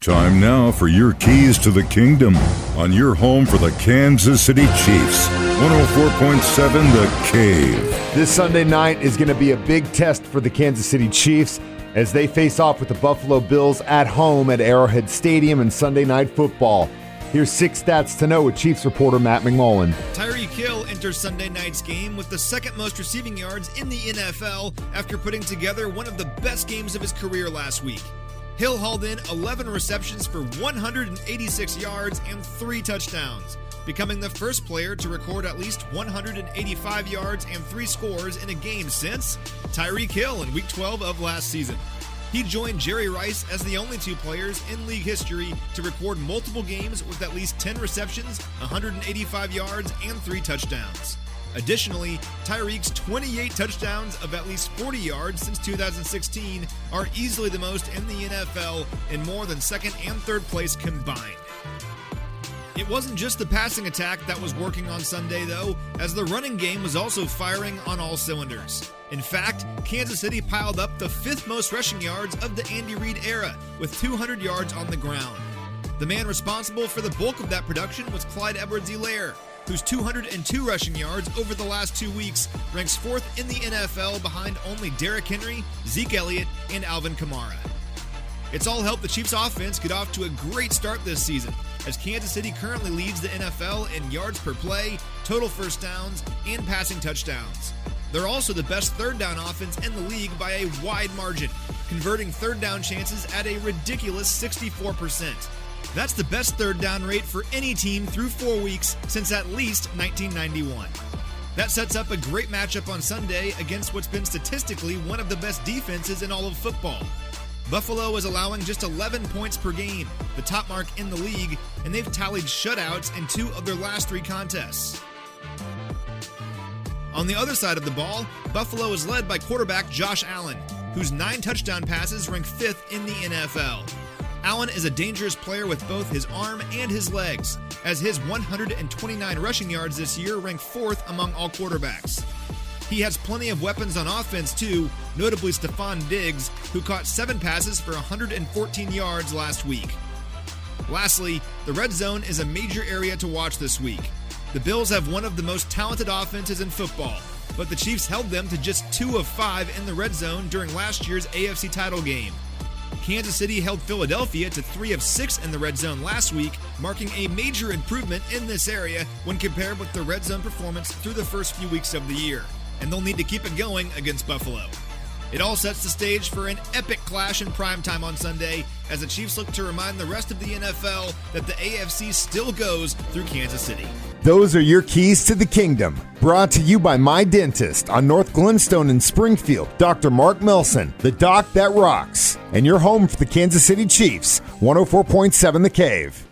Time now for your keys to the kingdom on your home for the Kansas City Chiefs. 104.7 The Cave. This Sunday night is going to be a big test for the Kansas City Chiefs as they face off with the Buffalo Bills at home at Arrowhead Stadium in Sunday Night Football. Here's 6 stats to know with Chiefs reporter Matt McMullen. Tyreek Hill enters Sunday night's game with the second most receiving yards in the NFL after putting together one of the best games of his career last week. Hill hauled in 11 receptions for 186 yards and 3 touchdowns, becoming the first player to record at least 185 yards and 3 scores in a game since Tyreek Hill in Week 12 of last season. He joined Jerry Rice as the only 2 players in league history to record multiple games with at least 10 receptions, 185 yards, and 3 touchdowns. Additionally, Tyreek's 28 touchdowns of at least 40 yards since 2016 are easily the most in the NFL in more than second and third place combined. It wasn't just the passing attack that was working on Sunday, though, as the running game was also firing on all cylinders. In fact, Kansas City piled up the 5th most rushing yards of the Andy Reid era, with 200 yards on the ground. The man responsible for the bulk of that production was Clyde Edwards-Helaire, whose 202 rushing yards over the last 2 weeks ranks 4th in the NFL behind only Derrick Henry, Zeke Elliott, and Alvin Kamara. It's all helped the Chiefs' offense get off to a great start this season, as Kansas City currently leads the NFL in yards per play, total first downs, and passing touchdowns. They're also the best third down offense in the league by a wide margin, converting third down chances at a ridiculous 64%. That's the best third down rate for any team through 4 weeks since at least 1991. That sets up a great matchup on Sunday against what's been statistically one of the best defenses in all of football. Buffalo is allowing just 11 points per game, the top mark in the league, and they've tallied shutouts in 2 of their last 3 contests. On the other side of the ball, Buffalo is led by quarterback Josh Allen, whose 9 touchdown passes rank 5th in the NFL. Allen is a dangerous player with both his arm and his legs, as his 129 rushing yards this year rank 4th among all quarterbacks. He has plenty of weapons on offense too, notably Stephon Diggs, who caught 7 passes for 114 yards last week. Lastly, the red zone is a major area to watch this week. The Bills have one of the most talented offenses in football, but the Chiefs held them to just 2 of 5 in the red zone during last year's AFC title game. Kansas City held Philadelphia to 3 of 6 in the red zone last week, marking a major improvement in this area when compared with the red zone performance through the first few weeks of the year, and they'll need to keep it going against Buffalo. It all sets the stage for an epic clash in primetime on Sunday as the Chiefs look to remind the rest of the NFL that the AFC still goes through Kansas City. Those are your keys to the kingdom. Brought to you by My Dentist on North Glenstone in Springfield. Dr. Mark Melson, the doc that rocks. And your home for the Kansas City Chiefs, 104.7 The Cave.